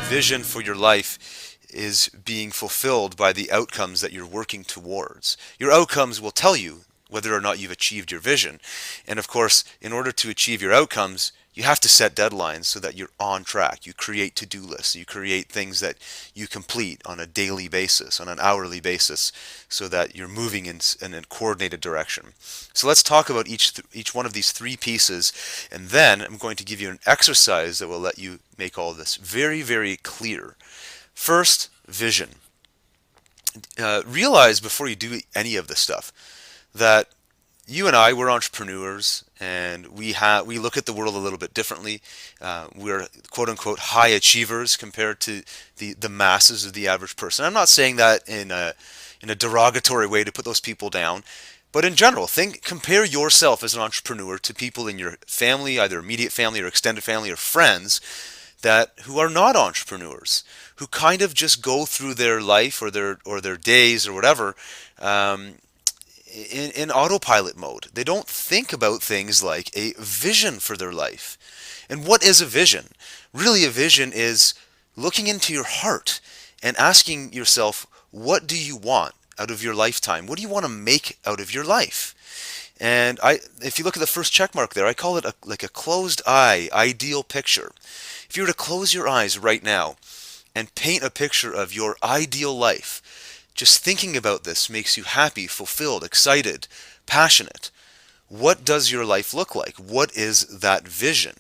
vision for your life is being fulfilled by the outcomes that you're working towards. Your outcomes will tell you whether or not you've achieved your vision. And of course, in order to achieve your outcomes, you have to set deadlines so that you're on track. You create to-do lists. You create things that you complete on a daily basis, on an hourly basis, so that you're moving in a coordinated direction. So let's talk about each one of these three pieces, and then I'm going to give you an exercise that will let you make all this very, very clear. First, vision. Realize before you do any of this stuff that you and I, we're entrepreneurs, and we look at the world a little bit differently. We're quote unquote high achievers compared to the masses of the average person. I'm not saying that in a derogatory way to put those people down, but in general, compare yourself as an entrepreneur to people in your family, either immediate family or extended family or friends that who are not entrepreneurs, who kind of just go through their life or their days or whatever. In autopilot mode. They don't think about things like a vision for their life. And what is a vision? Really, a vision is looking into your heart and asking yourself, what do you want out of your lifetime? What do you want to make out of your life? And if you look at the first check mark there, I call it like a closed eye ideal picture. If you were to close your eyes right now and paint a picture of your ideal life, just thinking about this makes you happy, fulfilled, excited, passionate. What does your life look like? What is that vision?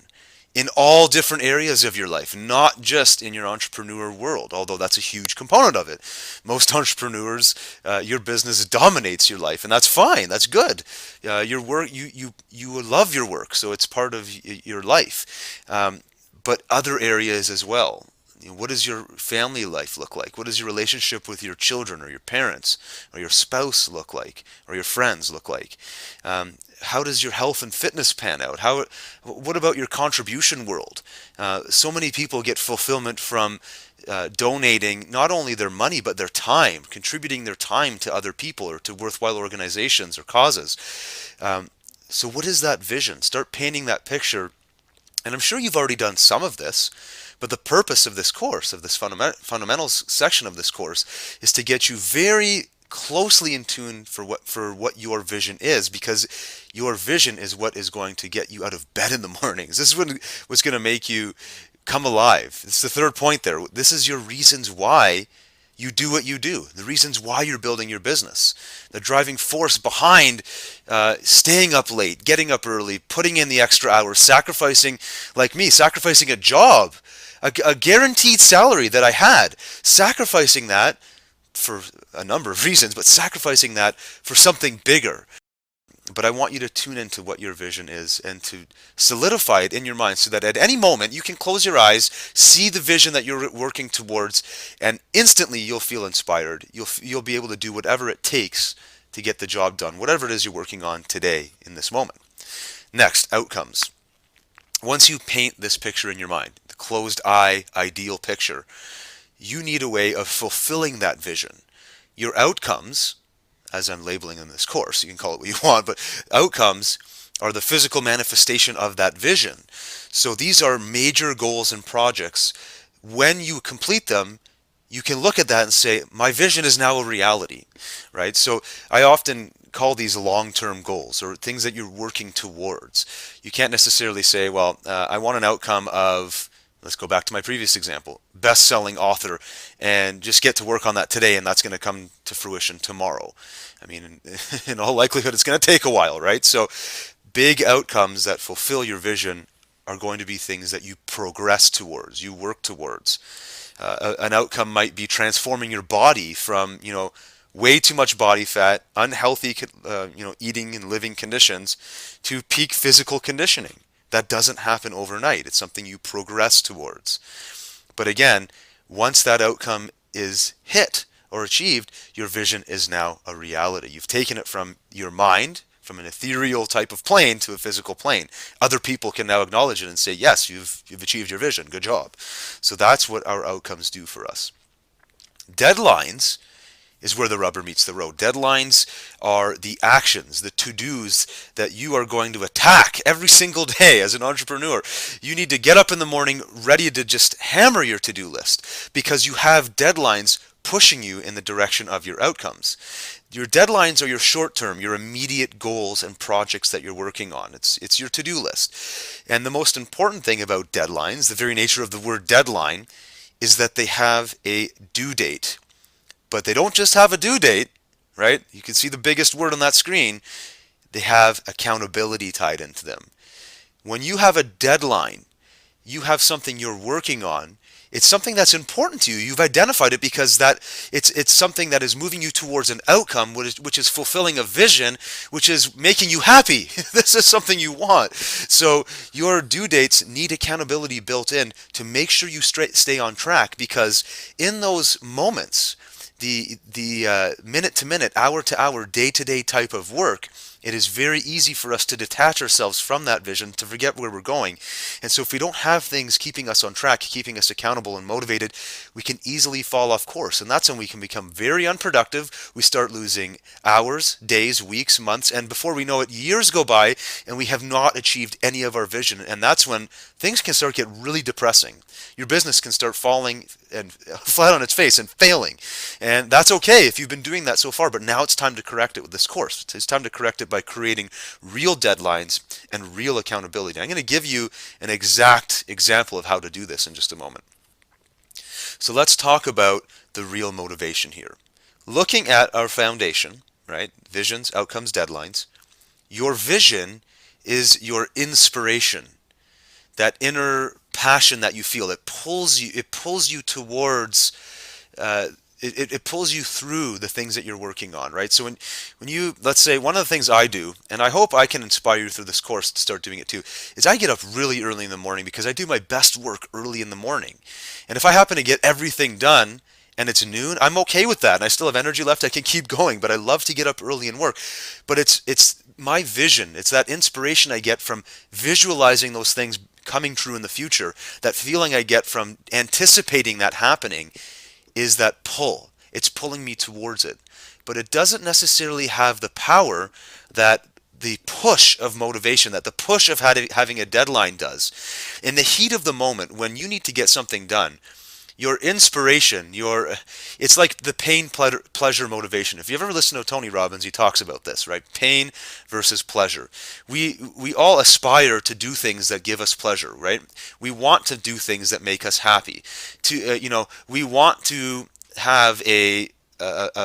In all different areas of your life, not just in your entrepreneur world, although that's a huge component of it. Most entrepreneurs, your business dominates your life, and that's fine. That's good. Your work, you love your work, so it's part of your life. But other areas as well. What does your family life look like? What does your relationship with your children or your parents or your spouse look like, or your friends look like? How does your health and fitness pan out? What about your contribution world? So many people get fulfillment from donating not only their money but their time, contributing their time to other people or to worthwhile organizations or causes. So what is that vision? Start painting that picture. And I'm sure you've already done some of this, but the purpose of this course, of this fundamentals section of this course, is to get you very closely in tune for what your vision is, because your vision is what is going to get you out of bed in the mornings. This is what's going to make you come alive. It's the third point there. This is your reasons why you do what you do, the reasons why you're building your business, the driving force behind staying up late, getting up early, putting in the extra hours, sacrificing, like me, sacrificing a job, a guaranteed salary that I had, sacrificing that for a number of reasons, but sacrificing that for something bigger. But I want you to tune into what your vision is and to solidify it in your mind so that at any moment you can close your eyes, see the vision that you're working towards, and instantly you'll feel inspired. You'll be able to do whatever it takes to get the job done, whatever it is you're working on today in this moment. Next, outcomes. Once you paint this picture in your mind, the closed eye ideal picture, you need a way of fulfilling that vision. Your outcomes, as I'm labeling in this course, you can call it what you want, but outcomes are the physical manifestation of that vision. So these are major goals and projects. When you complete them, you can look at that and say, my vision is now a reality, right? So I often call these long-term goals or things that you're working towards. You can't necessarily say, well, I want an outcome of, let's go back to my previous example, best-selling author, and just get to work on that today, and that's going to come to fruition tomorrow. I mean, in all likelihood, it's going to take a while, right? So big outcomes that fulfill your vision are going to be things that you progress towards, you work towards. An outcome might be transforming your body from, way too much body fat, unhealthy, eating and living conditions, to peak physical conditioning. That doesn't happen overnight. It's something you progress towards. But again, once that outcome is hit or achieved, your vision is now a reality. You've taken it from your mind, from an ethereal type of plane to a physical plane. Other people can now acknowledge it and say, yes, you've achieved your vision. Good job. So that's what our outcomes do for us. Deadlines is where the rubber meets the road. Deadlines are the actions, the to-dos that you are going to attack every single day as an entrepreneur. You need to get up in the morning ready to just hammer your to-do list because you have deadlines pushing you in the direction of your outcomes. Your deadlines are your short-term, your immediate goals and projects that you're working on. It's your to-do list. And the most important thing about deadlines, the very nature of the word deadline, is that they have a due date. But they don't just have a due date, right? You can see the biggest word on that screen. They have accountability tied into them. When you have a deadline, you have something you're working on. It's something that's important to you. You've identified it because that it's something that is moving you towards an outcome, which is fulfilling a vision, which is making you happy. This is something you want. So your due dates need accountability built in to make sure you stay on track, because in those moments, the minute to minute, hour to hour, day to day type of work, it is very easy for us to detach ourselves from that vision, to forget where we're going. And so if we don't have things keeping us on track, keeping us accountable and motivated, we can easily fall off course. And that's when we can become very unproductive. We start losing hours, days, weeks, months, and before we know it, years go by and we have not achieved any of our vision. And that's when things can start to get really depressing. Your business can start falling and flat on its face and failing. And that's okay if you've been doing that so far, but now it's time to correct it with this course. It's time to correct it by creating real deadlines and real accountability. I'm going to give you an exact example of how to do this in just a moment. So let's talk about the real motivation here. Looking at our foundation, right? Visions, outcomes, deadlines. Your vision is your inspiration. That inner passion that you feel, it pulls you towards it pulls you through the things that you're working on, right? So when you, let's say, one of the things I do, and I hope I can inspire you through this course to start doing it too, is I get up really early in the morning because I do my best work early in the morning. And if I happen to get everything done and it's noon, I'm okay with that, and I still have energy left, I can keep going, but I love to get up early and work. But it's my vision, it's that inspiration I get from visualizing those things coming true in the future, that feeling I get from anticipating that happening, is that pull. It's pulling me towards it. But it doesn't necessarily have the power that the push of motivation, that the push of having a deadline does. In the heat of the moment, when you need to get something done, your inspiration, it's like the pain, pleasure, motivation. If you ever listen to Tony Robbins, he talks about this, right? Pain versus pleasure. We all aspire to do things that give us pleasure, right? We want to do things that make us happy. We want to have a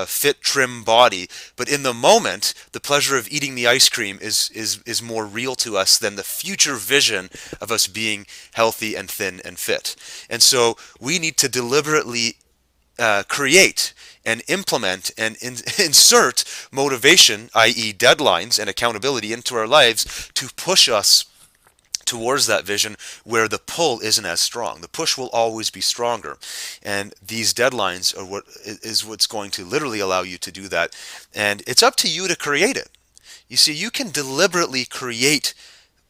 fit, trim body, but in the moment, the pleasure of eating the ice cream is more real to us than the future vision of us being healthy and thin and fit. And so we need to deliberately create and implement and insert motivation, i.e. deadlines and accountability, into our lives to push us towards that vision where the pull isn't as strong. The push will always be stronger. And these deadlines are what's going to literally allow you to do that. And it's up to you to create it. You see, you can deliberately create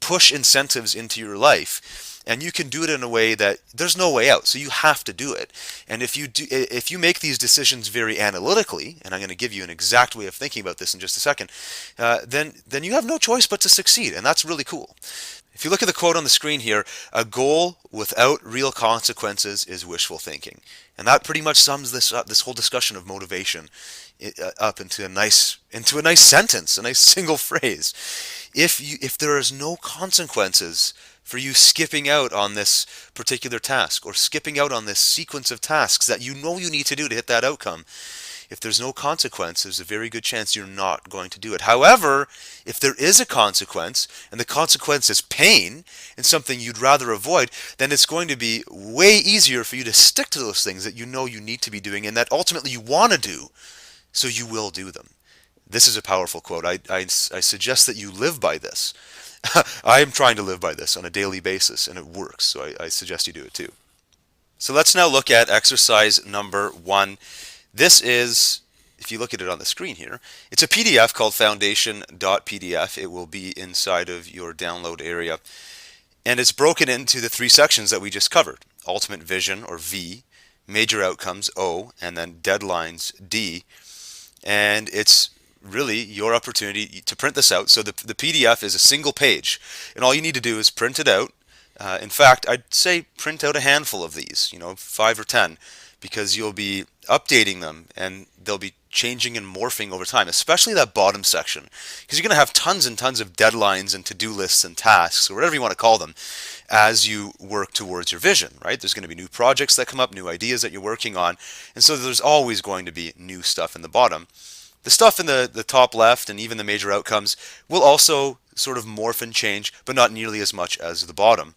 push incentives into your life, and you can do it in a way that there's no way out. So you have to do it. And if you make these decisions very analytically, and I'm going to give you an exact way of thinking about this in just a second, then you have no choice but to succeed, and that's really cool. If you look at the quote on the screen here, a goal without real consequences is wishful thinking. And that pretty much sums this up, this whole discussion of motivation, up into a nice sentence, a nice single phrase. If there is no consequences for you skipping out on this particular task, or skipping out on this sequence of tasks that you know you need to do to hit that outcome, if there's no consequence, there's a very good chance you're not going to do it. However, if there is a consequence, and the consequence is pain and something you'd rather avoid, then it's going to be way easier for you to stick to those things that you know you need to be doing and that ultimately you want to do, so you will do them. This is a powerful quote. I suggest that you live by this. I am trying to live by this on a daily basis, and it works, so I suggest you do it too. So let's now look at exercise number 1. This is, if you look at it on the screen here, it's a PDF called foundation.pdf. It will be inside of your download area. And it's broken into the 3 sections that we just covered. Ultimate vision, or V, major outcomes, O, and then deadlines, D. and it's really your opportunity to print this out. So the PDF is a single page, and all you need to do is print it out. In fact, I'd say print out a handful of these, 5 or 10, because you'll be updating them and they'll be changing and morphing over time, especially that bottom section, because you're going to have tons and tons of deadlines and to-do lists and tasks, or whatever you want to call them, as you work towards your vision, right? There's going to be new projects that come up, new ideas that you're working on, and so there's always going to be new stuff in the bottom. The stuff in the top left and even the major outcomes will also sort of morph and change, but not nearly as much as the bottom.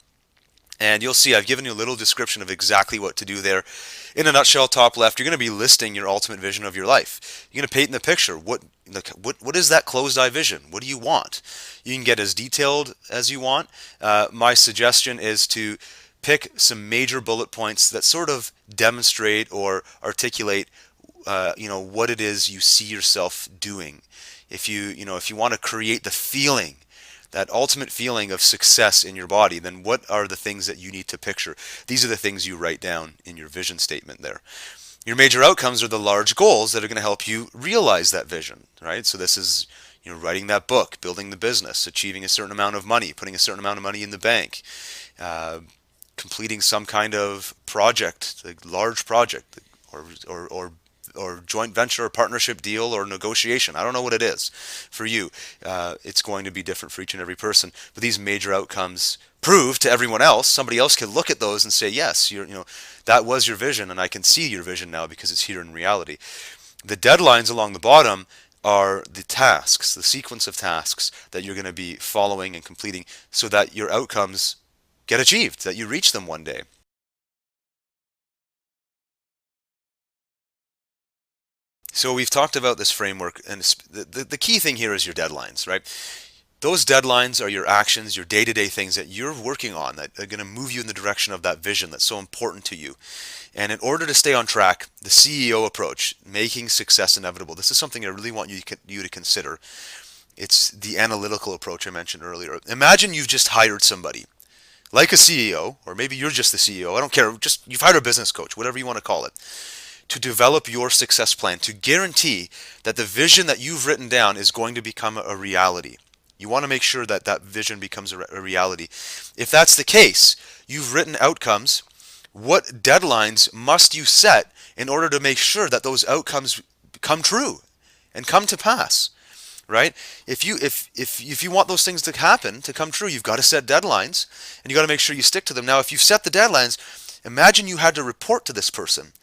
And you'll see I've given you a little description of exactly what to do there. In a nutshell, top left, you're going to be listing your ultimate vision of your life. You're going to paint in the picture. What is that closed eye vision? What do you want? You can get as detailed as you want. My suggestion is to pick some major bullet points that sort of demonstrate or articulate what it is you see yourself doing. If you want to create the feeling, that ultimate feeling of success in your body, then what are the things that you need to picture? These are the things you write down in your vision statement there. Your major outcomes are the large goals that are going to help you realize that vision, right? So this is, writing that book, building the business, achieving a certain amount of money, putting a certain amount of money in the bank, completing some kind of project, a large project, or joint venture or partnership deal or negotiation. I don't know what it is for you. It's going to be different for each and every person. But these major outcomes prove to everyone else. Somebody else can look at those and say, yes, that was your vision, and I can see your vision now because it's here in reality. The deadlines along the bottom are the tasks, the sequence of tasks that you're going to be following and completing so that your outcomes get achieved, that you reach them one day. So we've talked about this framework, and the key thing here is your deadlines, right? Those deadlines are your actions, your day-to-day things that you're working on that are going to move you in the direction of that vision that's so important to you. And in order to stay on track, the CEO approach, making success inevitable, this is something I really want you to consider. It's the analytical approach I mentioned earlier. Imagine you've just hired somebody, like a CEO, or maybe you're just the CEO, I don't care, just you've hired a business coach, whatever you want to call it, to develop your success plan, to guarantee that the vision that you've written down is going to become a reality. You want to make sure that that vision becomes a reality. If that's the case, you've written outcomes. What deadlines must you set in order to make sure that those outcomes come true and come to pass? Right? If you want those things to happen, to come true, you've got to set deadlines, and you got to make sure you stick to them. Now, if you've set the deadlines, imagine you had to report to this person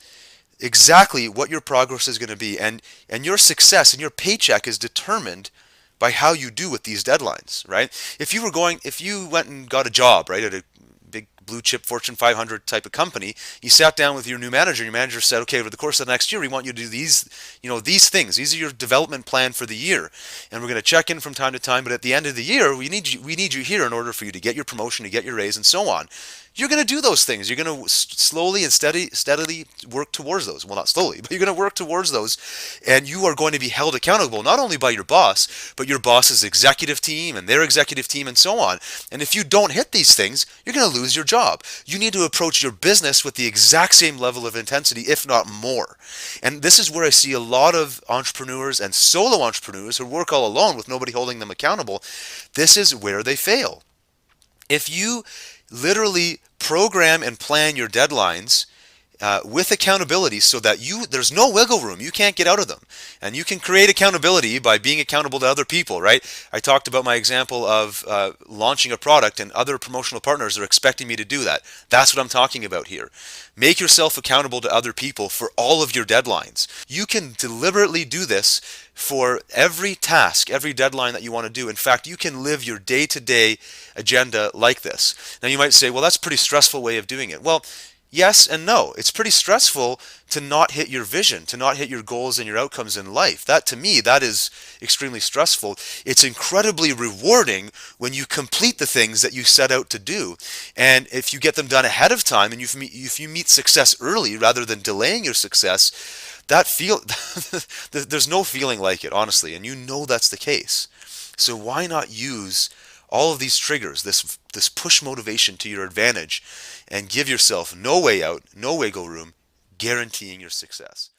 exactly what your progress is going to be, and your success and your paycheck is determined by how you do with these deadlines, right? If you went and got a job, right, at a big blue chip Fortune 500 type of company, you sat down with your new manager, and your manager said, okay, over the course of the next year, we want you to do these things. These are your development plan for the year, and we're going to check in from time to time, but at the end of the year, we need you here in order for you to get your promotion, to get your raise, and so on. You're going to do those things. You're going to slowly and steadily work towards those. Well, not slowly, but you're going to work towards those, and you are going to be held accountable not only by your boss, but your boss's executive team and their executive team and so on. And if you don't hit these things, you're going to lose your job. You need to approach your business with the exact same level of intensity, if not more. And this is where I see a lot of entrepreneurs and solo entrepreneurs who work all alone with nobody holding them accountable. This is where they fail. If you literally program and plan your deadlines with accountability so that there's no wiggle room. You can't get out of them. And you can create accountability by being accountable to other people, right? I talked about my example of launching a product, and other promotional partners are expecting me to do that. That's what I'm talking about here. Make yourself accountable to other people for all of your deadlines. You can deliberately do this for every task, every deadline that you want to do. In fact, you can live your day-to-day agenda like this. Now you might say, well, that's a pretty stressful way of doing it. Well, yes and no. It's pretty stressful to not hit your vision, to not hit your goals and your outcomes in life. That, to me, that is extremely stressful. It's incredibly rewarding when you complete the things that you set out to do. And if you get them done ahead of time, and if you meet success early rather than delaying your success, there's no feeling like it, honestly, and you know that's the case. So why not use all of these triggers, this push motivation to your advantage, and give yourself no way out, no wiggle room, guaranteeing your success?